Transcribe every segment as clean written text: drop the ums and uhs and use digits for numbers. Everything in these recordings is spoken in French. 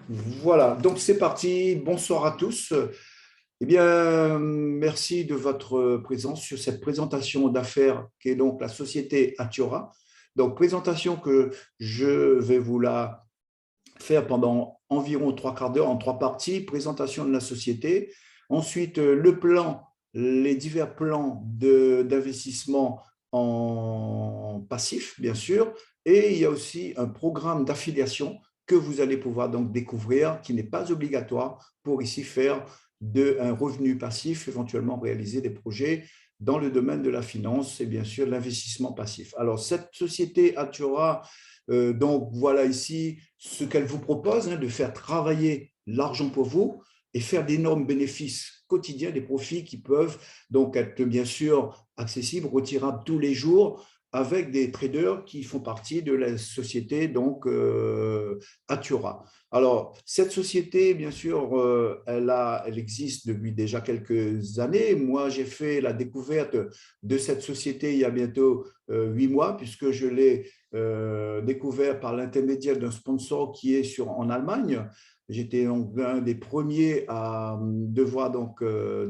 Voilà, donc c'est parti. Bonsoir à tous. Eh bien, merci de votre présence sur cette présentation d'affaires qui est donc la société Atiora. Donc, présentation que je vais vous la faire pendant environ trois quarts d'heure en trois parties. Présentation de la société. Ensuite, le plan, les divers plans d'investissement en passif, bien sûr. Et il y a aussi un programme d'affiliation que vous allez pouvoir donc découvrir, qui n'est pas obligatoire pour ici faire un revenu passif, éventuellement réaliser des projets dans le domaine de la finance et bien sûr l'investissement passif. Alors, cette société Atura, donc voilà ici ce qu'elle vous propose, de faire travailler l'argent pour vous et faire d'énormes bénéfices quotidiens, des profits qui peuvent donc être bien sûr accessibles, retirables tous les jours avec des traders qui font partie de la société donc Atura. Alors, cette société, bien sûr, elle existe depuis déjà quelques années. Moi, j'ai fait la découverte de cette société il y a bientôt 8 mois, puisque je l'ai découvert par l'intermédiaire d'un sponsor qui est en Allemagne. J'étais donc l'un des premiers à devoir donc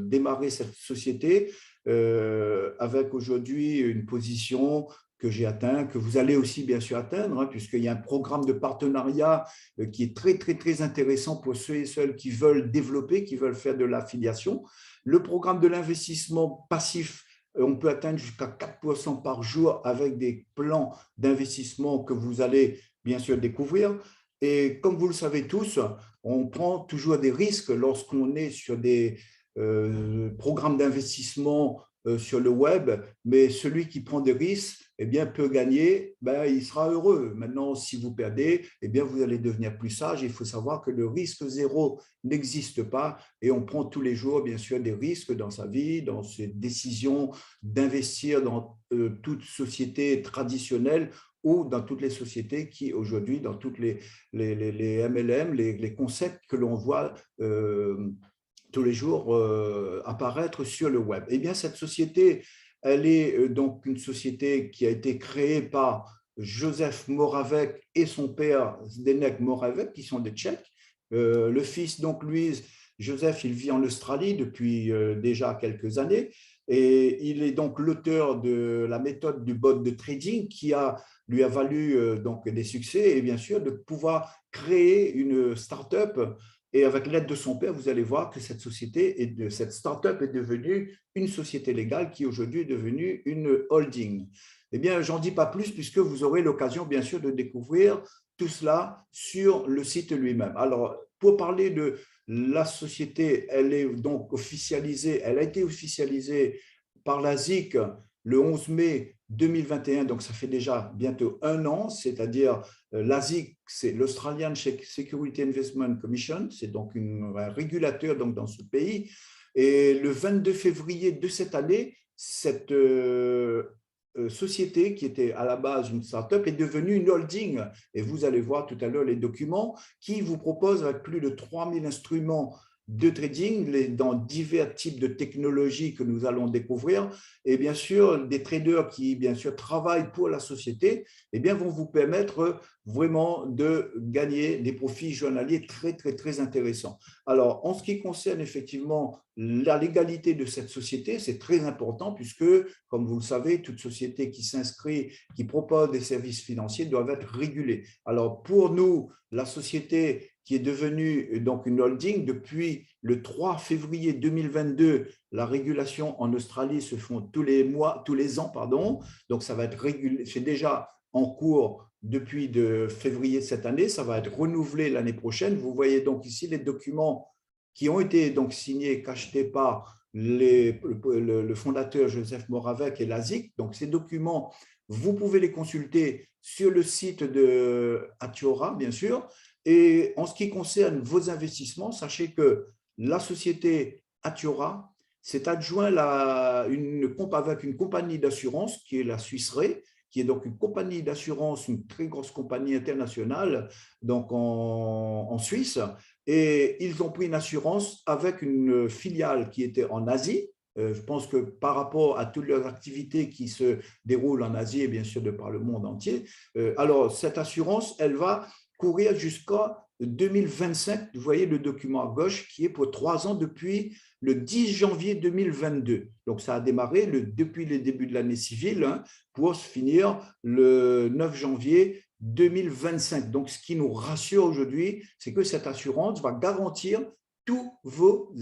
démarrer cette société avec aujourd'hui une position que j'ai atteint, que vous allez aussi bien sûr atteindre, puisqu'il y a un programme de partenariat qui est très, très, très intéressant pour ceux et celles qui veulent développer, qui veulent faire de l'affiliation. Le programme de l'investissement passif, on peut atteindre jusqu'à 4% par jour avec des plans d'investissement que vous allez bien sûr découvrir. Et comme vous le savez tous, on prend toujours des risques lorsqu'on est sur des programmes d'investissement sur le web, mais celui qui prend des risques eh bien, peut gagner, il sera heureux. Maintenant, si vous perdez, eh bien, vous allez devenir plus sage. Il faut savoir que le risque zéro n'existe pas et on prend tous les jours, bien sûr, des risques dans sa vie, dans ses décisions d'investir dans toute société traditionnelle ou dans toutes les sociétés qui, aujourd'hui, dans toutes les MLM, les concepts que l'on voit tous les jours apparaître sur le web. Eh bien, cette société, elle est donc une société qui a été créée par Joseph Moravec et son père Zdeněk Moravec, qui sont des Tchèques. Le fils, donc, Louise, Joseph, il vit en Australie depuis déjà quelques années et il est donc l'auteur de la méthode du bot de trading qui lui a valu donc des succès et bien sûr de pouvoir créer une start-up. Et avec l'aide de son père, vous allez voir que cette start-up est devenue une société légale qui aujourd'hui est devenue une holding. Eh bien, j'en dis pas plus puisque vous aurez l'occasion, bien sûr, de découvrir tout cela sur le site lui-même. Alors, pour parler de la société, elle est donc officialisée, elle a été officialisée par la SIC le 11 mai 2021, donc ça fait déjà bientôt un an, c'est-à-dire l'ASIC, c'est l'Australian Security Investment Commission, c'est donc un régulateur donc, dans ce pays. Et le 22 février de cette année, cette société qui était à la base une start-up est devenue une holding. Et vous allez voir tout à l'heure les documents qui vous proposent avec plus de 3000 instruments de trading dans divers types de technologies que nous allons découvrir. Et bien sûr, des traders qui, bien sûr, travaillent pour la société, eh bien, vont vous permettre vraiment de gagner des profits journaliers très, très, très intéressants. Alors, en ce qui concerne effectivement la légalité de cette société, c'est très important puisque, comme vous le savez, toute société qui s'inscrit, qui propose des services financiers doivent être régulée. Alors, pour nous, la société qui est devenue donc une holding, depuis le 3 février 2022, la régulation en Australie se font tous les mois, tous les ans, pardon. Donc, ça va être régulé, c'est déjà en cours depuis de février de cette année. Ça va être renouvelé l'année prochaine. Vous voyez donc ici les documents qui ont été donc signés et cachetés par le fondateur Joseph Moravec et l'ASIC. Donc, ces documents, vous pouvez les consulter sur le site de Atiora, bien sûr. Et en ce qui concerne vos investissements, sachez que la société Atiora s'est adjoint avec une compagnie d'assurance qui est la Swiss Re, qui est donc une compagnie d'assurance, une très grosse compagnie internationale, donc en Suisse. Et ils ont pris une assurance avec une filiale qui était en Asie. Je pense que par rapport à toutes leurs activités qui se déroulent en Asie et bien sûr de par le monde entier, alors cette assurance, elle va courir jusqu'à 2025. Vous voyez le document à gauche qui est pour 3 ans depuis le 10 janvier 2022. Donc, ça a démarré depuis le début de l'année civile pour se finir le 9 janvier 2025. Donc, ce qui nous rassure aujourd'hui, c'est que cette assurance va garantir tous vos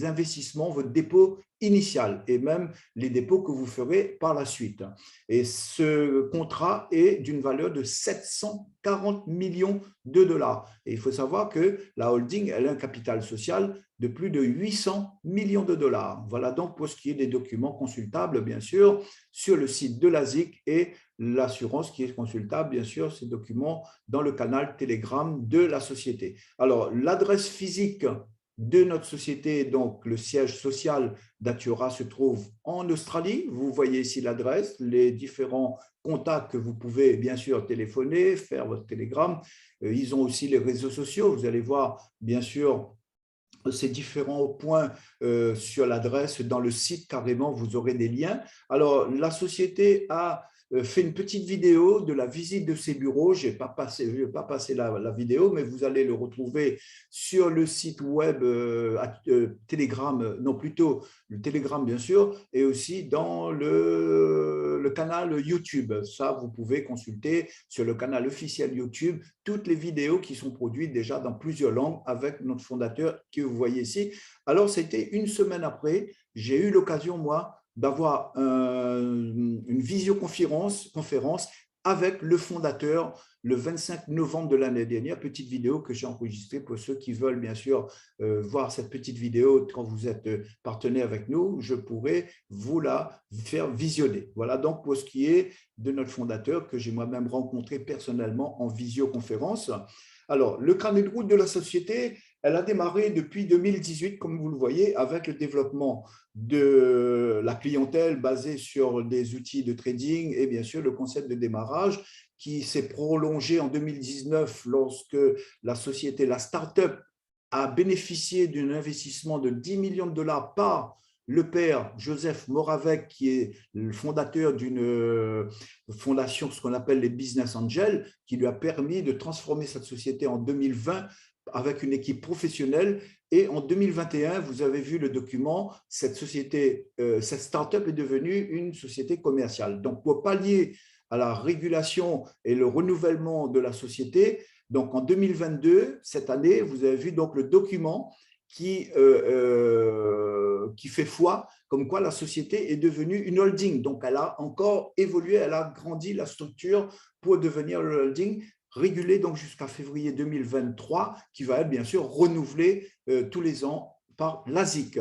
investissements, votre dépôt initial et même les dépôts que vous ferez par la suite. Et ce contrat est d'une valeur de 740 millions de dollars. Et il faut savoir que la holding, elle a un capital social de plus de 800 millions de dollars. Voilà donc pour ce qui est des documents consultables, bien sûr, sur le site de l'ASIC et l'assurance qui est consultable, bien sûr, ces documents dans le canal Telegram de la société. Alors, l'adresse physique de notre société, donc le siège social d'Atiora se trouve en Australie. Vous voyez ici l'adresse, les différents contacts que vous pouvez bien sûr téléphoner, faire votre télégramme. Ils ont aussi les réseaux sociaux. Vous allez voir bien sûr ces différents points sur l'adresse. Dans le site, carrément, vous aurez des liens. Alors, la société a fait une petite vidéo de la visite de ses bureaux. Je ne vais pas passer la vidéo, mais vous allez le retrouver sur le site web Telegram, non plutôt le Telegram bien sûr, et aussi dans le canal YouTube. Ça, vous pouvez consulter sur le canal officiel YouTube toutes les vidéos qui sont produites déjà dans plusieurs langues avec notre fondateur que vous voyez ici. Alors, c'était une semaine après, j'ai eu l'occasion, moi, d'avoir une visioconférence avec le fondateur le 25 novembre de l'année dernière, petite vidéo que j'ai enregistrée pour ceux qui veulent bien sûr voir cette petite vidéo quand vous êtes partenaire avec nous, je pourrais vous la faire visionner. Voilà donc pour ce qui est de notre fondateur que j'ai moi-même rencontré personnellement en visioconférence. Alors, le carnet de route de la société, elle a démarré depuis 2018, comme vous le voyez, avec le développement de la clientèle basée sur des outils de trading et bien sûr le concept de démarrage qui s'est prolongé en 2019 lorsque la société, la start-up, a bénéficié d'un investissement de 10 millions de dollars par le père Joseph Moravec, qui est le fondateur d'une fondation, ce qu'on appelle les Business Angels, qui lui a permis de transformer cette société en 2020 avec une équipe professionnelle. Et en 2021, vous avez vu le document, cette société, cette start-up est devenue une société commerciale. Donc, pour pallier à la régulation et le renouvellement de la société, donc en 2022, cette année, vous avez vu donc le document qui fait foi, comme quoi la société est devenue une holding. Donc, elle a encore évolué, elle a grandi la structure pour devenir le holding régulé donc jusqu'à février 2023, qui va être bien sûr renouvelé tous les ans par l'ASIC.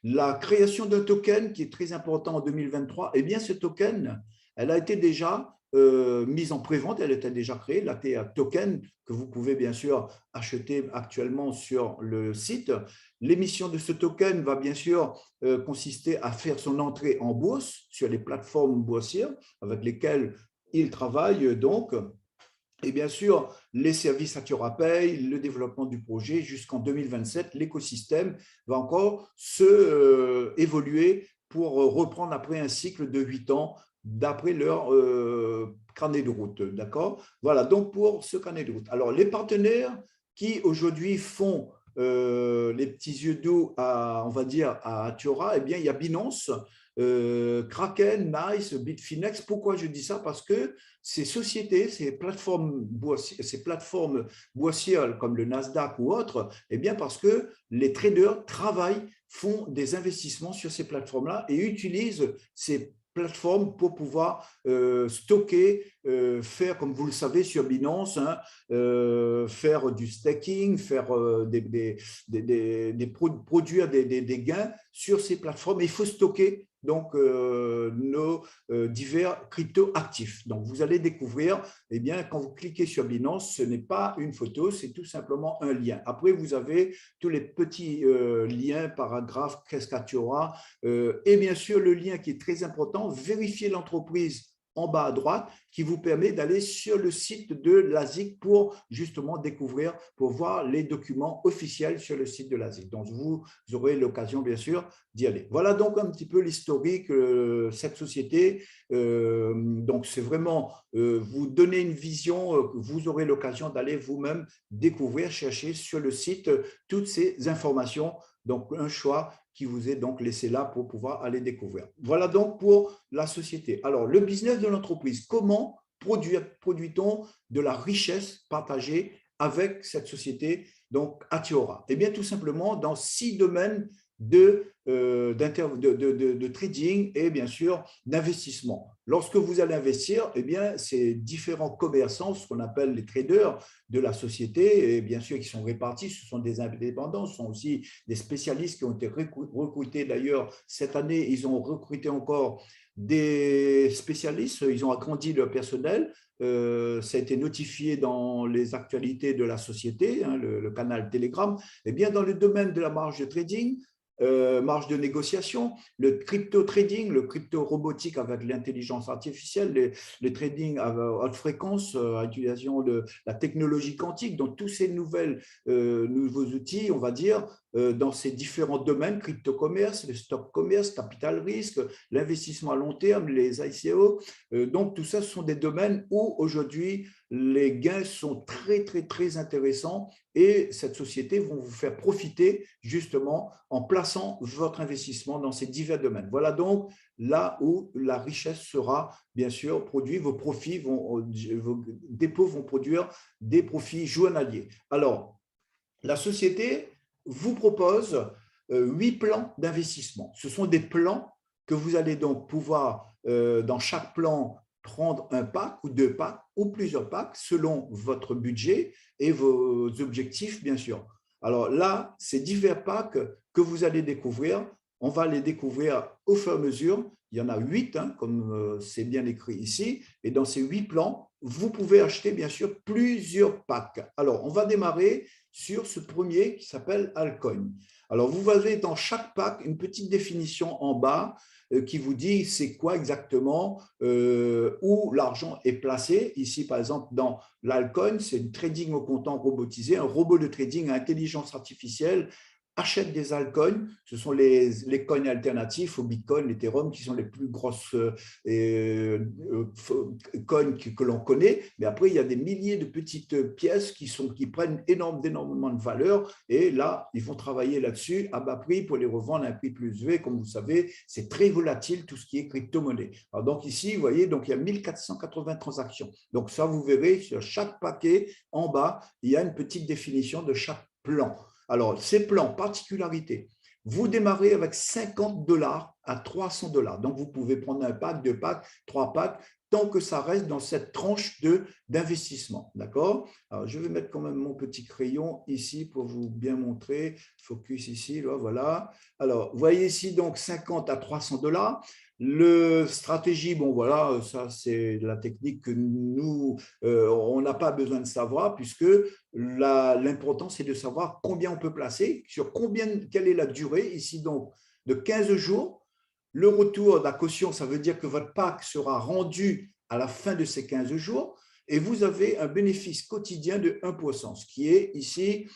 La création d'un token qui est très important en 2023, eh bien ce token, elle a été déjà mise en prévente, elle était déjà créée, l'ATA Token, que vous pouvez bien sûr acheter actuellement sur le site. L'émission de ce token va bien sûr consister à faire son entrée en bourse sur les plateformes boursières avec lesquelles il travaille donc. Et bien sûr, les services Atiora Pay, le développement du projet jusqu'en 2027, l'écosystème va encore évoluer pour reprendre après un cycle de 8 ans d'après leur carnet de route. D'accord? Voilà, donc pour ce carnet de route. Alors, les partenaires qui aujourd'hui font les petits yeux doux on va dire, à Atiora, eh bien, il y a Binance, Kraken, Nice, Bitfinex. Pourquoi je dis ça? Parce que ces sociétés, ces plateformes boursières comme le Nasdaq ou autres, eh bien parce que les traders travaillent, font des investissements sur ces plateformes-là et utilisent ces plateformes pour pouvoir stocker, faire, comme vous le savez, sur Binance, faire du staking, faire produire des gains sur ces plateformes. Et il faut stocker donc nos divers crypto-actifs. Donc, vous allez découvrir, eh bien, quand vous cliquez sur Binance, ce n'est pas une photo, c'est tout simplement un lien. Après, vous avez tous les petits liens, paragraphes, qu'est-ce qu'Atiora, et bien sûr, le lien qui est très important, vérifier l'entreprise en bas à droite qui vous permet d'aller sur le site de l'ASIC pour justement découvrir, pour voir les documents officiels sur le site de l'ASIC. Donc, vous aurez l'occasion, bien sûr, d'y aller. Voilà donc un petit peu l'historique de cette société. Donc, c'est vraiment vous donner une vision, vous aurez l'occasion d'aller vous-même découvrir, chercher sur le site toutes ces informations. Donc, un choix qui vous est donc laissé là pour pouvoir aller découvrir. Voilà donc pour la société. Alors, le business de l'entreprise, comment produit-on de la richesse partagée avec cette société, donc Atiora? Eh bien, tout simplement dans 6 domaines de trading et bien sûr d'investissement. Lorsque vous allez investir, eh bien, ces différents commerçants, ce qu'on appelle les traders de la société, et bien sûr qui sont répartis, ce sont des indépendants, ce sont aussi des spécialistes qui ont été recrutés. D'ailleurs, cette année, ils ont recruté encore des spécialistes, ils ont agrandi leur personnel. Ça a été notifié dans les actualités de la société, hein, le canal Telegram. Eh bien, dans le domaine de la marge de trading, marge de négociation, le crypto trading, le crypto robotique avec l'intelligence artificielle, les trading à haute fréquence, à utilisation de la technologie quantique, donc tous ces nouveaux outils, on va dire, dans ces différents domaines, crypto-commerce, le stock commerce, capital risque, l'investissement à long terme, les ICO. Donc, tout ça, ce sont des domaines où aujourd'hui, les gains sont très, très, très intéressants et cette société va vous faire profiter justement en plaçant votre investissement dans ces divers domaines. Voilà donc là où la richesse sera bien sûr produite, vos profits, vos dépôts vont produire des profits journaliers. Alors, la société vous propose 8 plans d'investissement. Ce sont des plans que vous allez donc pouvoir, dans chaque plan, prendre un pack ou 2 packs ou plusieurs packs selon votre budget et vos objectifs, bien sûr. Alors là, ces divers packs que vous allez découvrir, on va les découvrir au fur et à mesure. Il y en a 8, hein, comme c'est bien écrit ici. Et dans ces 8 plans, vous pouvez acheter, bien sûr, plusieurs packs. Alors, on va démarrer sur ce premier qui s'appelle Altcoin. Alors, vous avez dans chaque pack une petite définition en bas qui vous dit c'est quoi exactement où l'argent est placé. Ici, par exemple, dans l'Altcoin, c'est un trading au comptant robotisé, un robot de trading à intelligence artificielle achète des altcoins, ce sont les coins alternatifs au Bitcoin, l'Ethereum, qui sont les plus grosses coins que l'on connaît. Mais après, il y a des milliers de petites pièces qui prennent énormément de valeur. Et là, ils vont travailler là-dessus à bas prix pour les revendre à un prix plus élevé. Comme vous savez, c'est très volatile tout ce qui est crypto-monnaie. Alors donc ici, vous voyez, donc il y a 1480 transactions. Donc ça, vous verrez, sur chaque paquet, en bas, il y a une petite définition de chaque plan. Alors, ces plans, particularité, vous démarrez avec 50$ à 300$. Donc, vous pouvez prendre un pack, 2 packs, 3 packs, tant que ça reste dans cette tranche d'investissement. D'accord? Alors, je vais mettre quand même mon petit crayon ici pour vous bien montrer. Focus ici, là, voilà. Alors, vous voyez ici, donc, 50 à 300$. Le stratégie, bon voilà, ça c'est la technique que nous, on n'a pas besoin de savoir puisque l'important c'est de savoir combien on peut placer, sur quelle est la durée, ici donc de 15 jours. Le retour de la caution, ça veut dire que votre pack sera rendu à la fin de ces 15 jours et vous avez un bénéfice quotidien de 1%, ce qui est ici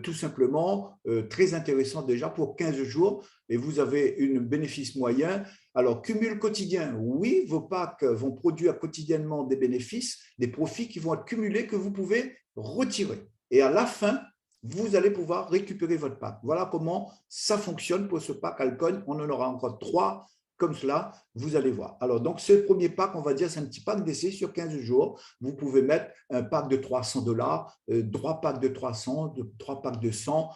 tout simplement très intéressant déjà pour 15 jours et vous avez un bénéfice moyen. Alors, cumul quotidien, oui, vos packs vont produire quotidiennement des bénéfices, des profits qui vont être cumulés que vous pouvez retirer. Et à la fin, vous allez pouvoir récupérer votre pack. Voilà comment ça fonctionne pour ce pack Altcoin. On en aura encore 3 comme cela, vous allez voir. Alors, donc, ce premier pack, on va dire, c'est un petit pack d'essai sur 15 jours. Vous pouvez mettre un pack de 300$, 3 packs de 300, 3 packs de 100.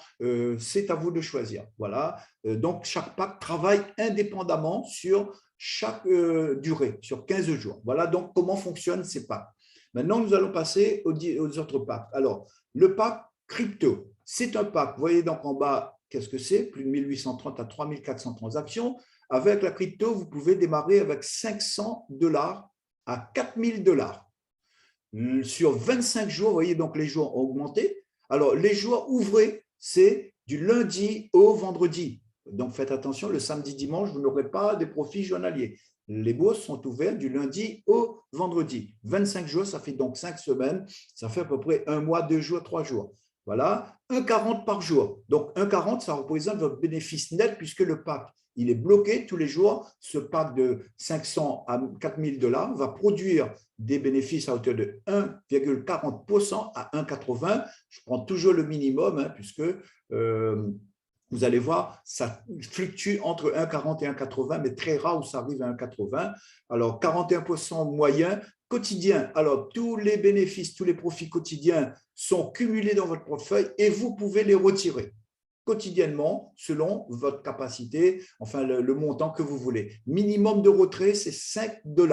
C'est à vous de choisir. Voilà. Donc, chaque pack travaille indépendamment sur chaque durée, sur 15 jours. Voilà donc comment fonctionnent ces packs. Maintenant, nous allons passer aux autres packs. Alors, le pack crypto, c'est un pack. Vous voyez donc en bas, qu'est-ce que c'est? Plus de 1830 à 3400 transactions. Avec la crypto, vous pouvez démarrer avec 500$ à 4000$. Sur 25 jours, vous voyez, donc les jours ont augmenté. Alors, les jours ouvrés, c'est du lundi au vendredi. Donc, faites attention, le samedi, dimanche, vous n'aurez pas des profits journaliers. les bourses sont ouvertes du lundi au vendredi. 25 jours, ça fait donc 5 semaines, ça fait à peu près 1 mois, 2 jours, 3 jours. Voilà, 1,40 par jour. Donc 1,40, ça représente votre bénéfice net puisque le pack, il est bloqué tous les jours. Ce pack de 500 à 4 000 $ va produire des bénéfices à hauteur de 1,40% à 1,80. Je prends toujours le minimum puisque vous allez voir, ça fluctue entre 1,40 et 1,80, mais très rare où ça arrive à 1,80. Alors, 41% moyen quotidien. Alors, tous les bénéfices, tous les profits quotidiens sont cumulés dans votre portefeuille et vous pouvez les retirer quotidiennement selon votre capacité, enfin le montant que vous voulez. Minimum de retrait, c'est 5 $. Vous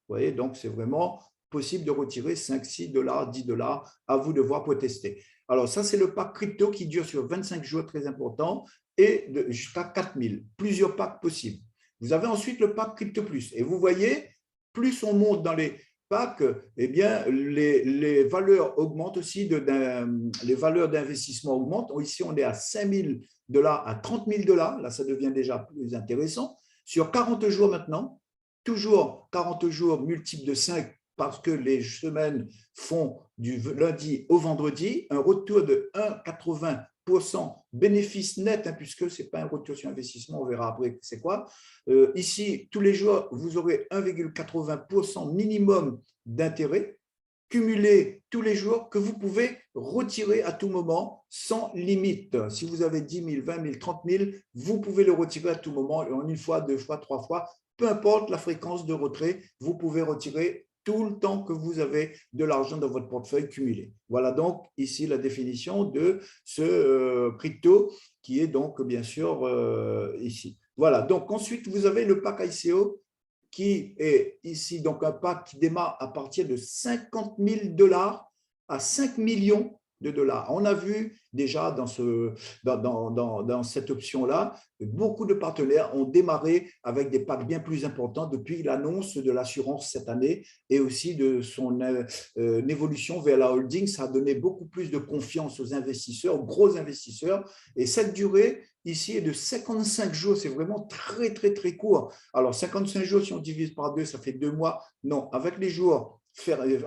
voyez, donc c'est vraiment possible de retirer 5, 6 $, 10 $. À vous de voir pour tester. Alors, ça, c'est le pack crypto qui dure sur 25 jours, très important, et jusqu'à 4 000. Plusieurs packs possibles. Vous avez ensuite le pack Crypto Plus. Et vous voyez, plus on monte dans les packs, eh bien, les valeurs augmentent aussi, les valeurs d'investissement augmentent. Ici, on est à 5 000 $, à 30 000 $. Là, ça devient déjà plus intéressant. Sur 40 jours maintenant, toujours 40 jours multiples de 5, parce que les semaines font du lundi au vendredi, un retour de 1,80% bénéfice net, puisque ce n'est pas un retour sur investissement, on verra après c'est quoi. Ici, tous les jours, vous aurez 1,80% minimum d'intérêt, cumulé tous les jours, que vous pouvez retirer à tout moment sans limite. Si vous avez 10 000, 20 000, 30 000, vous pouvez le retirer à tout moment, en une fois, 2 fois, 3 fois, peu importe la fréquence de retrait, vous pouvez retirer tout le temps que vous avez de l'argent dans votre portefeuille cumulé. Voilà donc ici la définition de ce crypto qui est donc bien sûr ici. Voilà, donc ensuite vous avez le pack ICO qui est ici donc un pack qui démarre à partir de 50 000 $ à 5 millions de dollars. On a vu déjà dans cette option-là, beaucoup de partenaires ont démarré avec des packs bien plus importants depuis l'annonce de l'assurance cette année et aussi de son évolution vers la holding. Ça a donné beaucoup plus de confiance aux investisseurs, aux gros investisseurs. Et cette durée ici est de 55 jours. C'est vraiment très, très, très court. Alors, 55 jours, si on divise par 2, ça fait 2 mois. Non, avec les jours,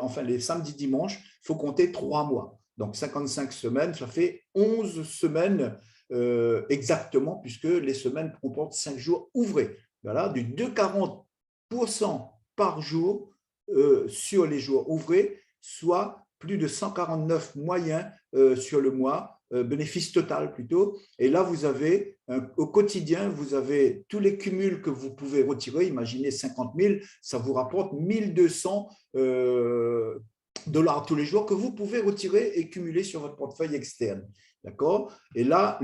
enfin les samedis, dimanches, il faut compter 3 mois. Donc, 55 semaines, ça fait 11 semaines exactement, puisque les semaines comportent 5 jours ouvrés. Voilà, du 2,40% par jour sur les jours ouvrés, soit plus de 149 moyens sur le mois, bénéfice total plutôt. Et là, vous avez, au quotidien, vous avez tous les cumuls que vous pouvez retirer. Imaginez 50 000, ça vous rapporte 1 200 $ tous les jours que vous pouvez retirer et cumuler sur votre portefeuille externe. D'accord? Et là,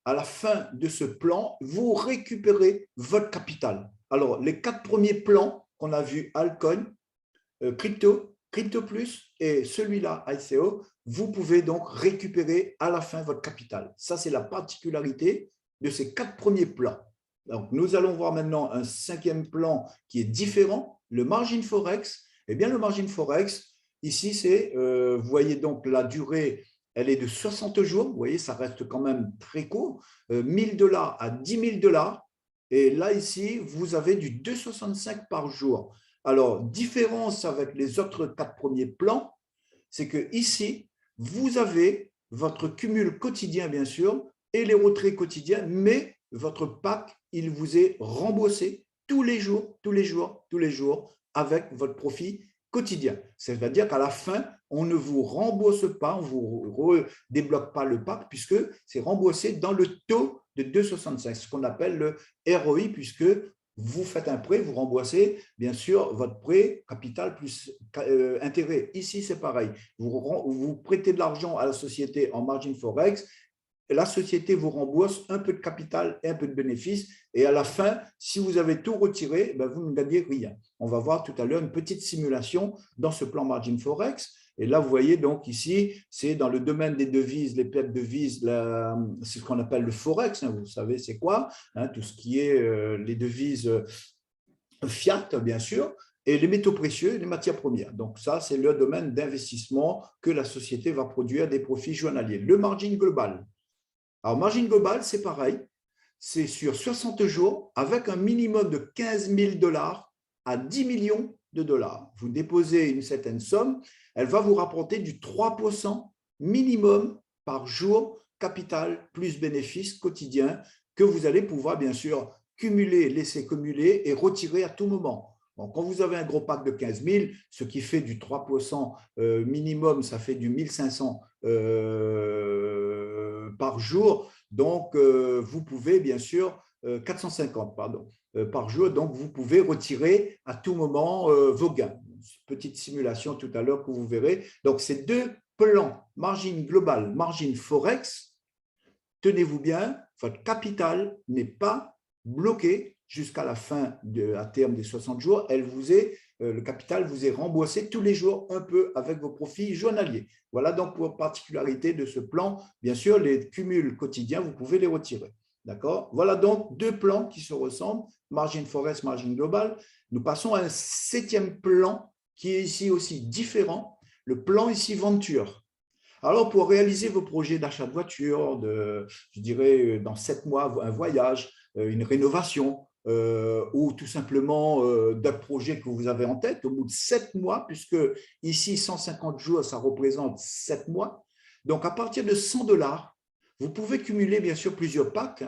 à la fin de ce plan, vous récupérez votre capital. Alors, les 4 premiers plans qu'on a vus, Altcoin, Crypto, Crypto Plus et celui-là, ICO, vous pouvez donc récupérer à la fin votre capital. Ça, c'est la particularité de ces 4 premiers plans. Donc, nous allons voir maintenant un 5e plan qui est différent, le margin forex. Eh bien, le margin forex, ici, vous voyez donc la durée, elle est de 60 jours. Vous voyez, ça reste quand même très court. 1 000 $ à 10 000 $. Et là, ici, vous avez du 2,65 par jour. Alors, différence avec les autres 4 premiers plans, c'est que ici, vous avez votre cumul quotidien, bien sûr, et les retraits quotidiens, mais votre pack, il vous est remboursé tous les jours, tous les jours, tous les jours, avec votre profit quotidien. C'est-à-dire qu'à la fin, on ne vous rembourse pas, on ne vous redébloque pas le pack, puisque c'est remboursé dans le taux de 2,65, ce qu'on appelle le ROI, puisque vous faites un prêt, vous remboursez bien sûr votre prêt, capital plus intérêt. Ici, c'est pareil. Vous prêtez de l'argent à la société en margin forex, la société vous rembourse un peu de capital et un peu de bénéfice. Et à la fin, si vous avez tout retiré, vous ne gagnez rien. On va voir tout à l'heure une petite simulation dans ce plan margin forex. Et là, vous voyez donc ici, c'est dans le domaine des devises, les paires de devises, c'est ce qu'on appelle le forex. Vous savez, c'est quoi? Tout ce qui est les devises fiat, bien sûr, et les métaux précieux et les matières premières. Donc ça, c'est le domaine d'investissement que la société va produire des profits journaliers. Le margin global. Alors, margin global, c'est pareil. c'est sur 60 jours avec un minimum de 15 000 dollars à 10 millions de dollars. Vous déposez une certaine somme, elle va vous rapporter du 3% minimum par jour, capital plus bénéfice quotidien que vous allez pouvoir bien sûr cumuler, laisser cumuler et retirer à tout moment. Bon, quand vous avez un gros pack de 15 000, ce qui fait du 3% minimum, ça fait du 1500 par jour. Donc, vous pouvez bien sûr, 450 pardon, par jour, donc vous pouvez retirer à tout moment vos gains. Petite simulation tout à l'heure que vous verrez. Donc, ces deux plans, margin global, margin forex, tenez-vous bien, votre capital n'est pas bloqué jusqu'à la fin, à terme des 60 jours. Le capital vous est remboursé tous les jours un peu avec vos profits journaliers. Voilà donc pour particularité de ce plan. Bien sûr, les cumuls quotidiens, vous pouvez les retirer. D'accord? Voilà donc deux plans qui se ressemblent, margin forex, margin global. Nous passons à un septième plan qui est ici aussi différent, le plan ici Venture. Alors, pour réaliser vos projets d'achat de voiture, je dirais dans 7 mois, un voyage, une rénovation, ou tout simplement d'un projet que vous avez en tête, au bout de 7 mois, puisque ici, 150 jours, ça représente 7 mois. Donc, à partir de 100 dollars, vous pouvez cumuler bien sûr plusieurs packs.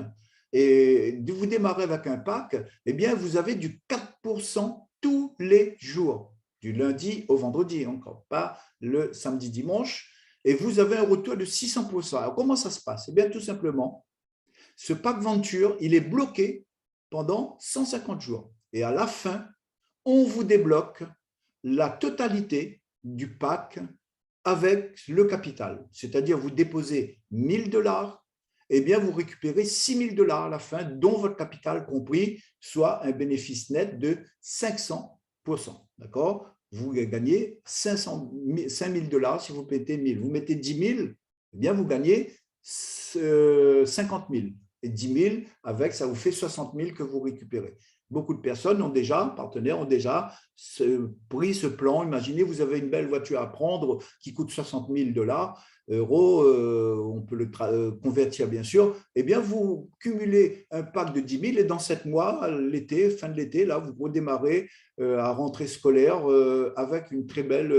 Et vous démarrez avec un pack, eh bien, vous avez du 4% tous les jours, du lundi au vendredi, encore pas le samedi, dimanche. Et vous avez un retour de 600%. Alors, comment ça se passe? Eh bien, tout simplement, ce pack Venture, il est bloqué pendant 150 jours. Et à la fin, on vous débloque la totalité du pack avec le capital. C'est-à-dire, vous déposez 1000 dollars, eh bien, vous récupérez 6000 dollars à la fin, dont votre capital compris, soit un bénéfice net de 500%. D'accord? Vous gagnez 5 000 dollars si vous mettez 1000. Vous mettez 10 000, eh bien, vous gagnez 50 000. Et 10 000, avec, ça vous fait 60 000 que vous récupérez. Beaucoup de personnes partenaires ont déjà pris ce plan. Imaginez, vous avez une belle voiture à prendre qui coûte 60 000 euros, on peut le convertir bien sûr. Eh bien, vous cumulez un pack de 10 000 et dans 7 mois, l'été, fin de l'été, là, vous redémarrez à rentrée scolaire avec une très belle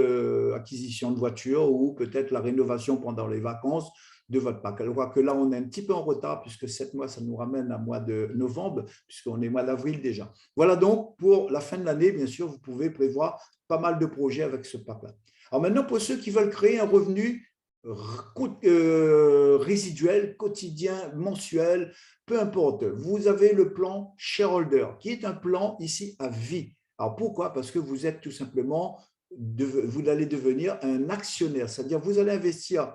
acquisition de voiture ou peut-être la rénovation pendant les vacances de votre pack. Je vois que là, on est un petit peu en retard puisque 7 mois, ça nous ramène à mois de novembre, puisqu'on est mois d'avril déjà. Voilà donc, pour la fin de l'année, bien sûr, vous pouvez prévoir pas mal de projets avec ce pack-là. Alors maintenant, pour ceux qui veulent créer un revenu résiduel, quotidien, mensuel, peu importe, vous avez le plan Shareholder, qui est un plan ici à vie. Alors pourquoi? Parce que vous êtes tout simplement, vous allez devenir un actionnaire, c'est-à-dire vous allez investir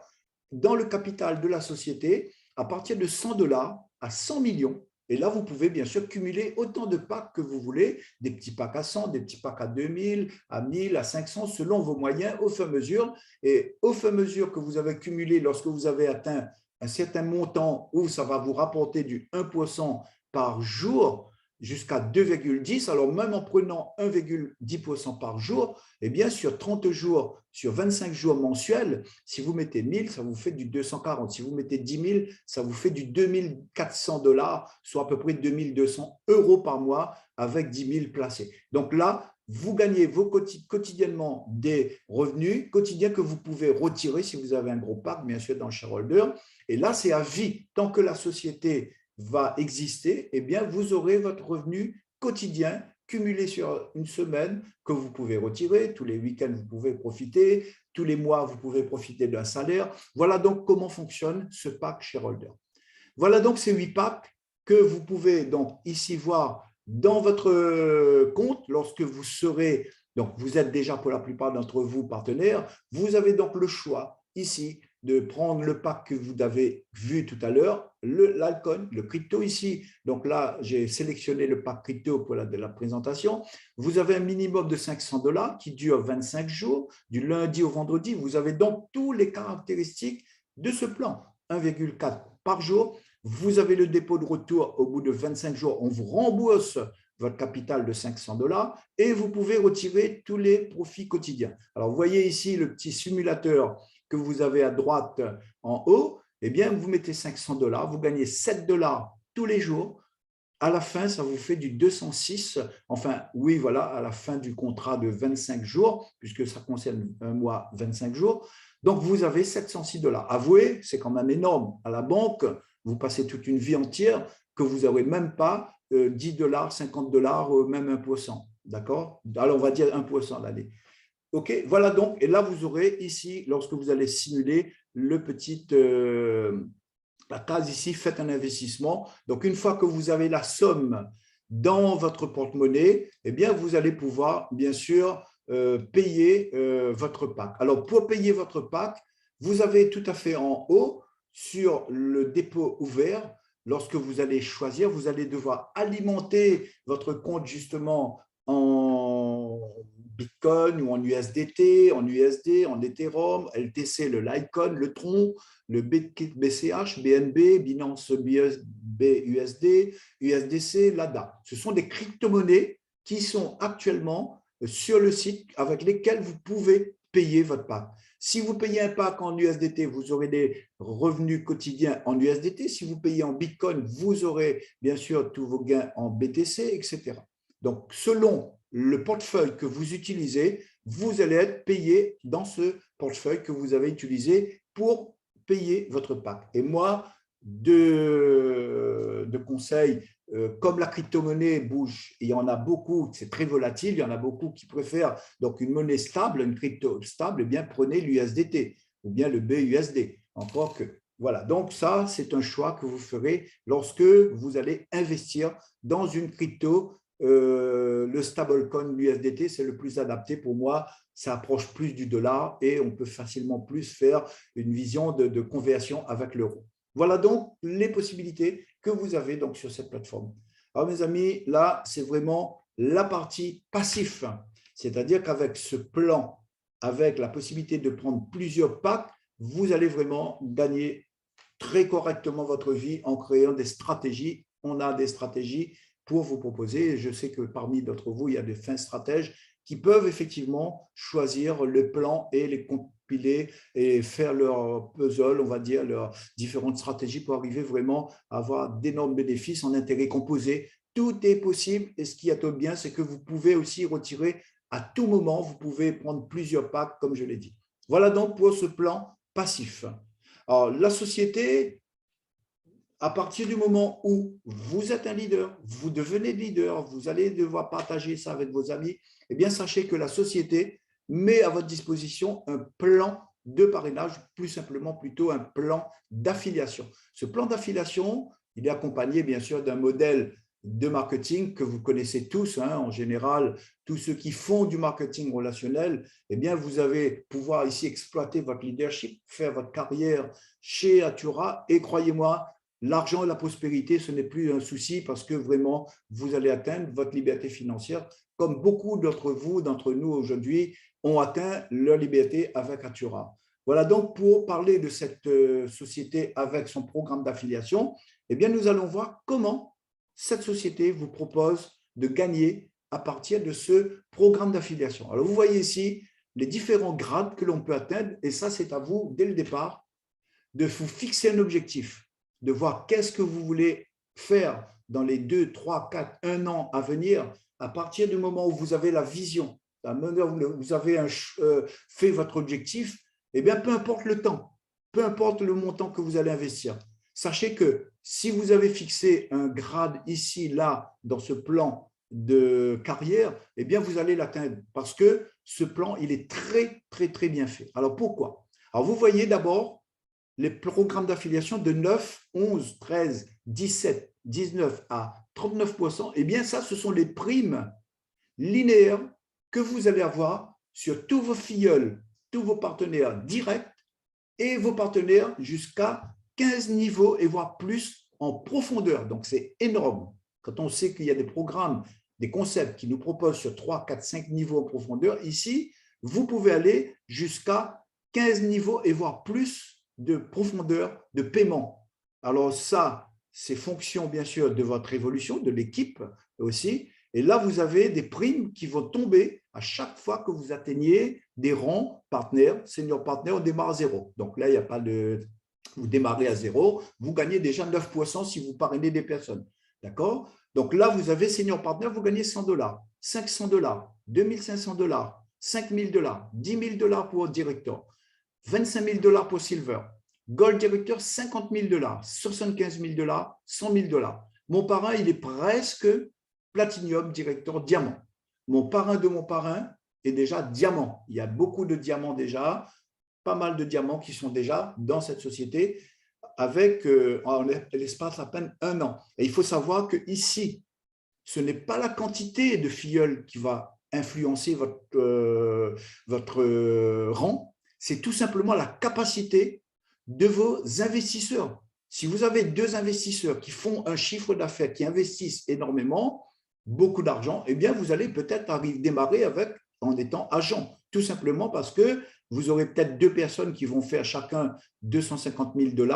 dans le capital de la société à partir de 100 dollars à 100 millions. Et là, vous pouvez bien sûr cumuler autant de packs que vous voulez, des petits packs à 100, des petits packs à 2000, à 1000, à 500, selon vos moyens, au fur et à mesure. Et au fur et à mesure que vous avez cumulé, lorsque vous avez atteint un certain montant où ça va vous rapporter du 1% par jour, jusqu'à 2,10, alors même en prenant 1,10% par jour, eh bien sur 30 jours, sur 25 jours mensuels, si vous mettez 1000, ça vous fait du 240. Si vous mettez 10 000, ça vous fait du 2400 dollars, soit à peu près 2200 euros par mois avec 10 000 placés. Donc là, vous gagnez quotidiennement des revenus quotidiens que vous pouvez retirer si vous avez un gros pack, bien sûr, dans le shareholder. Et là, c'est à vie. Tant que la société va exister, eh bien, vous aurez votre revenu quotidien cumulé sur une semaine que vous pouvez retirer. Tous les week-ends, vous pouvez profiter. Tous les mois, vous pouvez profiter d'un salaire. Voilà donc comment fonctionne ce pack shareholder. Voilà donc ces 8 packs que vous pouvez donc ici voir dans votre compte lorsque vous serez, donc vous êtes déjà pour la plupart d'entre vous partenaires, vous avez donc le choix ici de prendre le pack que vous avez vu tout à l'heure, l'alcool, le crypto ici. Donc là, j'ai sélectionné le pack crypto pour de la présentation. Vous avez un minimum de 500 dollars qui dure 25 jours, du lundi au vendredi. Vous avez donc toutes les caractéristiques de ce plan. 1,4 par jour. Vous avez le dépôt de retour au bout de 25 jours. On vous rembourse votre capital de 500 dollars et vous pouvez retirer tous les profits quotidiens. Alors, vous voyez ici le petit simulateur que vous avez à droite en haut. Eh bien, vous mettez 500 dollars, vous gagnez 7 dollars tous les jours. À la fin, ça vous fait du 206. Enfin, oui, voilà, à la fin du contrat de 25 jours, puisque ça concerne un mois, 25 jours. Donc, vous avez 706 $. Avouez, c'est quand même énorme. À la banque, vous passez toute une vie entière que vous n'aurez même pas 10 $, 50 $, même 1%. D'accord? Alors, on va dire 1% l'année. OK, voilà donc. Et là, vous aurez ici, lorsque vous allez simuler le petit, la case ici, faites un investissement. Donc, une fois que vous avez la somme dans votre porte-monnaie, eh bien, vous allez pouvoir, bien sûr, payer votre pack. Alors, pour payer votre pack, vous avez tout à fait en haut, sur le dépôt ouvert, lorsque vous allez choisir, vous allez devoir alimenter votre compte justement en Bitcoin ou en USDT, en USD, en Ethereum, LTC, le Litecoin, le Tron, le BCH, BNB, Binance BUSD, USDC, l'ADA. Ce sont des crypto-monnaies qui sont actuellement sur le site avec lesquelles vous pouvez payer votre pack. Si vous payez un pack en USDT, vous aurez des revenus quotidiens en USDT. Si vous payez en Bitcoin, vous aurez bien sûr tous vos gains en BTC, etc. Donc, selon le portefeuille que vous utilisez, vous allez être payé dans ce portefeuille que vous avez utilisé pour payer votre pack. Et moi, de conseils, comme la crypto-monnaie bouge, il y en a beaucoup, c'est très volatile, il y en a beaucoup qui préfèrent donc une monnaie stable, une crypto stable, eh bien prenez l'USDT ou bien le BUSD. Encore que, voilà, donc ça, c'est un choix que vous ferez lorsque vous allez investir dans une crypto. Le stablecoin, l'USDT, c'est le plus adapté pour moi. Ça approche plus du dollar et on peut facilement plus faire une vision de conversion avec l'euro. Voilà donc les possibilités que vous avez donc sur cette plateforme. Alors mes amis, là, c'est vraiment la partie passif. C'est-à-dire qu'avec ce plan, avec la possibilité de prendre plusieurs packs, vous allez vraiment gagner très correctement votre vie en créant des stratégies. On a des stratégies pour vous proposer. Je sais que parmi d'entre vous, il y a des fins stratèges qui peuvent effectivement choisir le plan et les compiler et faire leur puzzle, on va dire, leurs différentes stratégies pour arriver vraiment à avoir d'énormes bénéfices en intérêt composé. Tout est possible et ce qui est bien, c'est que vous pouvez aussi retirer à tout moment, vous pouvez prendre plusieurs packs, comme je l'ai dit. Voilà donc pour ce plan passif. Alors, la société, à partir du moment où vous êtes un leader, vous devenez leader, vous allez devoir partager ça avec vos amis, eh bien, sachez que la société met à votre disposition un plan de parrainage, plus simplement plutôt un plan d'affiliation. Ce plan d'affiliation, il est accompagné bien sûr d'un modèle de marketing que vous connaissez tous, hein, en général, tous ceux qui font du marketing relationnel, eh bien, vous allez pouvoir ici exploiter votre leadership, faire votre carrière chez Atura et croyez-moi, l'argent et la prospérité, ce n'est plus un souci parce que vraiment, vous allez atteindre votre liberté financière comme beaucoup d'entre nous aujourd'hui ont atteint leur liberté avec Atura. Voilà donc pour parler de cette société avec son programme d'affiliation, eh bien, nous allons voir comment cette société vous propose de gagner à partir de ce programme d'affiliation. Alors, vous voyez ici les différents grades que l'on peut atteindre et ça, c'est à vous, dès le départ, de vous fixer un objectif, de voir qu'est-ce que vous voulez faire dans les 2, 3, 4, 1 an à venir, à partir du moment où vous avez la vision, la manière où vous avez fait votre objectif, eh bien, peu importe le temps, peu importe le montant que vous allez investir. Sachez que si vous avez fixé un grade ici, là, dans ce plan de carrière, eh bien, vous allez l'atteindre parce que ce plan, il est très, très, très bien fait. Alors, pourquoi? Alors, vous voyez d'abord les programmes d'affiliation de 9, 11, 13, 17, 19 à 39%, eh bien, ça, ce sont les primes linéaires que vous allez avoir sur tous vos filleuls, tous vos partenaires directs et vos partenaires jusqu'à 15 niveaux et voire plus en profondeur. Donc, c'est énorme. Quand on sait qu'il y a des programmes, des concepts qui nous proposent sur 3, 4, 5 niveaux en profondeur, ici, vous pouvez aller jusqu'à 15 niveaux et voire plus de profondeur de paiement. Alors ça, c'est fonction bien sûr de votre évolution, de l'équipe aussi. Et là, vous avez des primes qui vont tomber à chaque fois que vous atteignez des rangs partenaires, senior partner, on démarre à zéro. Donc là, il n'y a pas de vous démarrez à zéro, vous gagnez déjà 9% si vous parrainez des personnes. D'accord? Donc là, vous avez senior partner, vous gagnez $100, $500, $2500, $5000, $10 000 pour directeur, $25 000 pour silver, gold directeur, $50 000, $75 000, $100 000. Mon parrain, il est presque platinum directeur diamant. Mon parrain de mon parrain est déjà diamant. Il y a beaucoup de diamants déjà, pas mal de diamants qui sont déjà dans cette société avec en l'espace à peine 1 an. Et il faut savoir que ici, ce n'est pas la quantité de filleuls qui va influencer votre rang, c'est tout simplement la capacité de vos investisseurs. Si vous avez 2 investisseurs qui font un chiffre d'affaires, qui investissent énormément, beaucoup d'argent, eh bien, vous allez peut-être démarrer en étant agent, tout simplement parce que vous aurez peut-être 2 personnes qui vont faire chacun $250 000.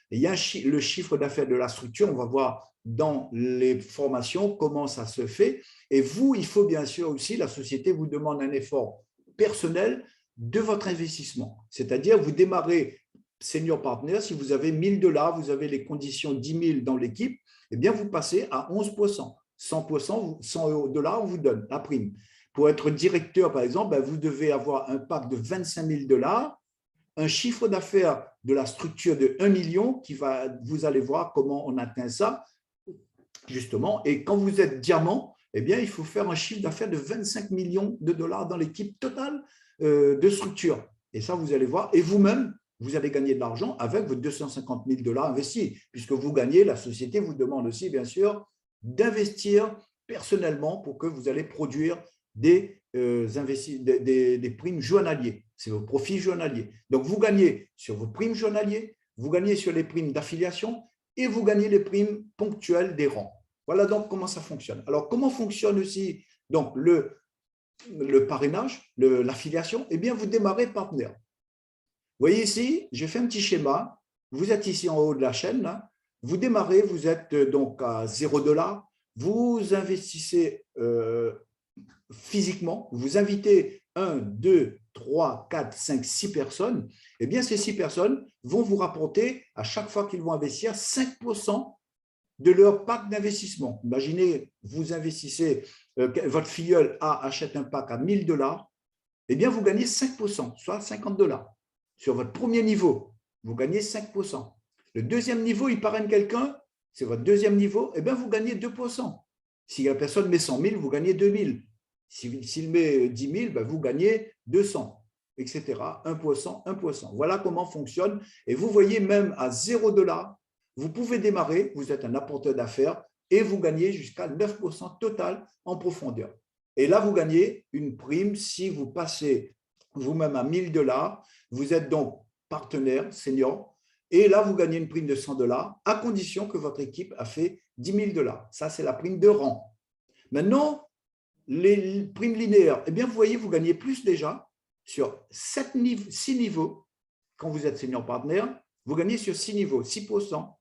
Et il y a le chiffre d'affaires de la structure, on va voir dans les formations comment ça se fait. Et vous, il faut bien sûr aussi, la société vous demande un effort personnel de votre investissement. C'est-à-dire, vous démarrez senior partner, si vous avez $1000, vous avez les conditions 10 000 dans l'équipe, eh bien, vous passez à 11%. 100%, $100, on vous donne la prime. Pour être directeur, par exemple, vous devez avoir un pack de $25 000, un chiffre d'affaires de la structure de 1 million, vous allez voir comment on atteint ça, justement. Et quand vous êtes diamant, eh bien, il faut faire un chiffre d'affaires de 25 millions de dollars dans l'équipe totale de structure. Et ça, vous allez voir. Et vous-même, vous allez gagner de l'argent avec vos $250 000 investis, puisque vous gagnez, la société vous demande aussi, bien sûr, d'investir personnellement pour que vous allez produire des primes journaliers. C'est vos profits journaliers. Donc, vous gagnez sur vos primes journaliers, vous gagnez sur les primes d'affiliation et vous gagnez les primes ponctuelles des rangs. Voilà donc comment ça fonctionne. Alors, comment fonctionne aussi donc, le parrainage, l'affiliation? Eh bien, vous démarrez partenaire. Vous voyez ici, j'ai fait un petit schéma. Vous êtes ici en haut de la chaîne. Là. Vous démarrez, vous êtes donc à $0. Vous investissez physiquement. Vous invitez 1, 2, 3, 4, 5, 6 personnes. Eh bien, ces 6 personnes vont vous rapporter, à chaque fois qu'ils vont investir, 5% de leur pack d'investissement. Imaginez, vous investissez, votre filleul achète un pack à $1000. Eh bien, vous gagnez 5%, soit $50. Sur votre premier niveau, vous gagnez 5%. Le deuxième niveau, il parraine quelqu'un, c'est votre deuxième niveau, eh bien, vous gagnez 2%. Si la personne met 100 000, vous gagnez 2 000. S'il met 10 000, vous gagnez 200, etc. 1%, 1%. Voilà comment fonctionne. Et vous voyez, même à $0, vous pouvez démarrer, vous êtes un apporteur d'affaires et vous gagnez jusqu'à 9% total en profondeur. Et là, vous gagnez une prime si vous passez vous-même à $1000. Vous êtes donc partenaire senior. Et là, vous gagnez une prime de $100 à condition que votre équipe a fait $10 000. Ça, c'est la prime de rang. Maintenant, les primes linéaires, eh bien, vous voyez, vous gagnez plus déjà sur 6 niveaux. Quand vous êtes senior partner, vous gagnez sur 6 niveaux, 6%,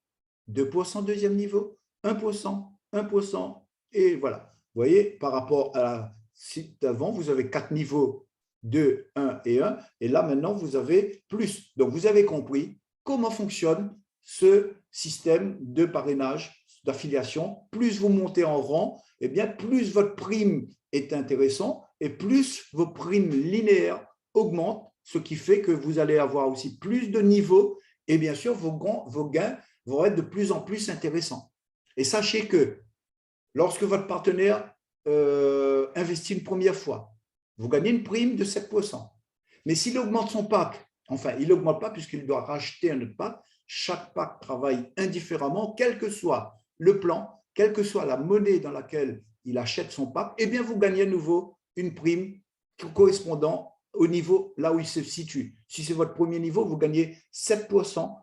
2% deuxième niveau, 1%, 1%, et voilà. Vous voyez, par rapport à la site d'avant, vous avez 4 niveaux, 2, 1 et 1, et là, maintenant, vous avez plus. Donc, vous avez compris comment fonctionne ce système de parrainage, d'affiliation. Plus vous montez en rang, eh bien, plus votre prime est intéressante et plus vos primes linéaires augmentent, ce qui fait que vous allez avoir aussi plus de niveaux et bien sûr, vos gains vont être de plus en plus intéressants. Et sachez que lorsque votre partenaire investit une première fois, vous gagnez une prime de 7%. Mais s'il augmente son pack, enfin, il n'augmente pas puisqu'il doit racheter un autre pack, chaque pack travaille indifféremment, quel que soit le plan, quelle que soit la monnaie dans laquelle il achète son pack, eh bien, vous gagnez à nouveau une prime correspondant au niveau là où il se situe. Si c'est votre premier niveau, vous gagnez 7%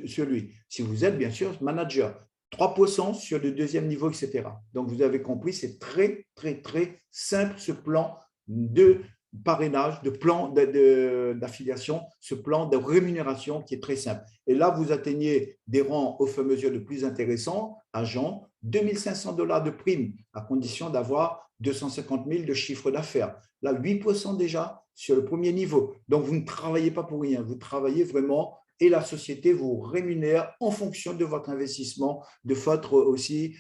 sur lui. Si vous êtes, bien sûr, manager, 3% sur le deuxième niveau, etc. Donc, vous avez compris, c'est très, très, très simple ce plan de parrainage, de plan d'affiliation, ce plan de rémunération qui est très simple. Et là, vous atteignez des rangs au fur et à mesure de plus intéressants, agents, $2500 de prime, à condition d'avoir 250 000 de chiffre d'affaires. Là, 8% déjà sur le premier niveau. Donc, vous ne travaillez pas pour rien, vous travaillez vraiment et la société vous rémunère en fonction de votre investissement, de votre aussi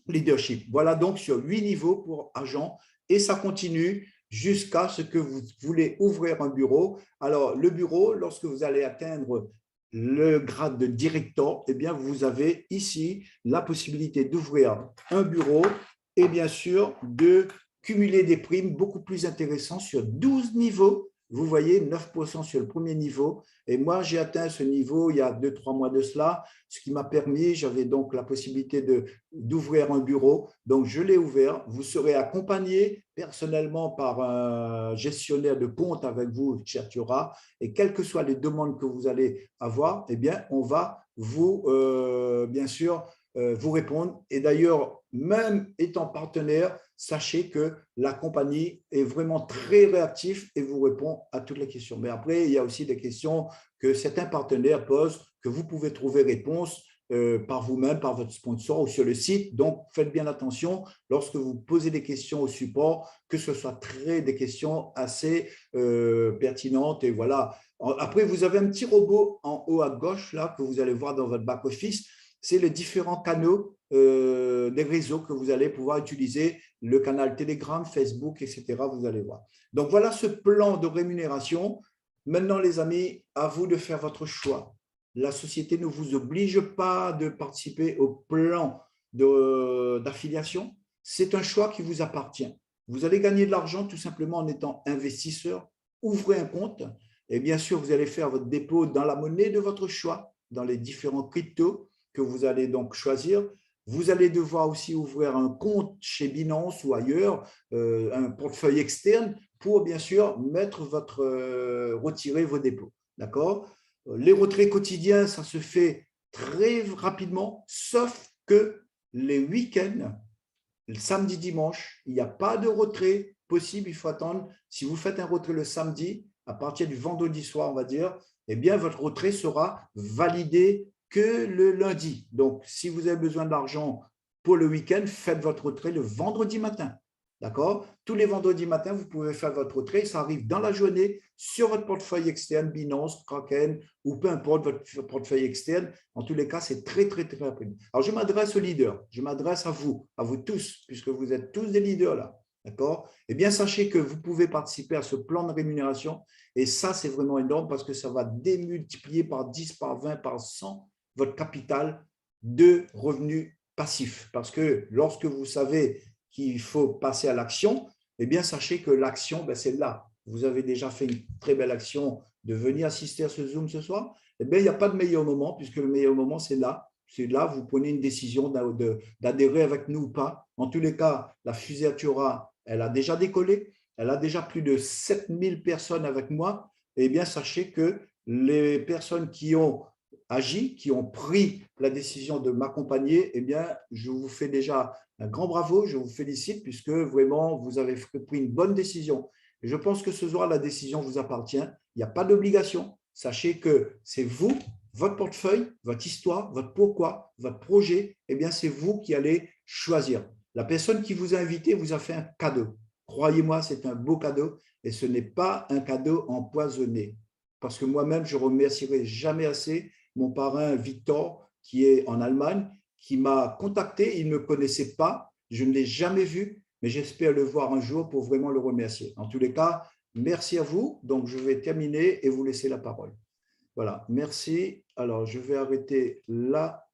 leadership. Voilà donc sur 8 niveaux pour agent et ça continue jusqu'à ce que vous voulez ouvrir un bureau. Alors, le bureau, lorsque vous allez atteindre le grade de directeur, eh bien, vous avez ici la possibilité d'ouvrir un bureau et bien sûr de cumuler des primes beaucoup plus intéressantes sur 12 niveaux. Vous voyez, 9% sur le premier niveau. Et moi, j'ai atteint ce niveau il y a 2-3 mois de cela, ce qui m'a permis, j'avais donc la possibilité d'ouvrir un bureau. Donc, je l'ai ouvert. Vous serez accompagné personnellement par un gestionnaire de compte avec vous, Chatiora. Et quelles que soient les demandes que vous allez avoir, eh bien, on va vous, bien sûr, vous répondre. Et d'ailleurs, même étant partenaire, sachez que la compagnie est vraiment très réactive et vous répond à toutes les questions. Mais après, il y a aussi des questions que certains partenaires posent, que vous pouvez trouver réponse par vous-même, par votre sponsor ou sur le site. Donc, faites bien attention lorsque vous posez des questions au support, que ce soit des questions assez pertinentes. Et voilà. Après, vous avez un petit robot en haut à gauche là que vous allez voir dans votre back-office. C'est les différents canaux des réseaux que vous allez pouvoir utiliser, le canal Telegram, Facebook, etc. Vous allez voir. Donc, voilà ce plan de rémunération. Maintenant, les amis, à vous de faire votre choix. La société ne vous oblige pas de participer au plan d'affiliation. C'est un choix qui vous appartient. Vous allez gagner de l'argent tout simplement en étant investisseur. Ouvrez un compte et bien sûr, vous allez faire votre dépôt dans la monnaie de votre choix, dans les différents cryptos que vous allez donc choisir. Vous allez devoir aussi ouvrir un compte chez Binance ou ailleurs, un portefeuille externe pour bien sûr retirer vos dépôts. D'accord? Les retraits quotidiens, ça se fait très rapidement, sauf que les week-ends, le samedi, dimanche, il n'y a pas de retrait possible. Il faut attendre. Si vous faites un retrait le samedi, à partir du vendredi soir, on va dire, eh bien, votre retrait sera validé que le lundi. Donc, si vous avez besoin d'argent pour le week-end, faites votre retrait le vendredi matin. D'accord? Tous les vendredis matins, vous pouvez faire votre retrait. Ça arrive dans la journée sur votre portefeuille externe, Binance, Kraken ou peu importe votre portefeuille externe. En tous les cas, c'est très, très, très rapide. Alors, je m'adresse aux leaders. Je m'adresse à vous tous, puisque vous êtes tous des leaders là. D'accord? Eh bien, sachez que vous pouvez participer à ce plan de rémunération. Et ça, c'est vraiment énorme parce que ça va démultiplier par 10, par 20, par 100 votre capital de revenus passifs. Parce que lorsque vous savez qu'il faut passer à l'action, eh bien, sachez que l'action, c'est là. Vous avez déjà fait une très belle action de venir assister à ce Zoom ce soir. Eh bien, il n'y a pas de meilleur moment, puisque le meilleur moment, c'est là. C'est là, vous prenez une décision d'adhérer avec nous ou pas. En tous les cas, la fusée Atiora, elle a déjà décollé. Elle a déjà plus de 7000 personnes avec moi. Eh bien, sachez que les personnes qui ont agi, qui ont pris la décision de m'accompagner, eh bien, je vous fais déjà un grand bravo, je vous félicite puisque vraiment, vous avez pris une bonne décision. Et je pense que ce soir, la décision vous appartient. Il n'y a pas d'obligation. Sachez que c'est vous, votre portefeuille, votre histoire, votre pourquoi, votre projet, eh bien, c'est vous qui allez choisir. La personne qui vous a invité vous a fait un cadeau. Croyez-moi, c'est un beau cadeau et ce n'est pas un cadeau empoisonné. Parce que moi-même, je ne remercierai jamais assez mon parrain Victor, qui est en Allemagne, qui m'a contacté. Il ne me connaissait pas, je ne l'ai jamais vu, mais j'espère le voir un jour pour vraiment le remercier. En tous les cas, merci à vous. Donc, je vais terminer et vous laisser la parole. Voilà, merci. Alors, je vais arrêter là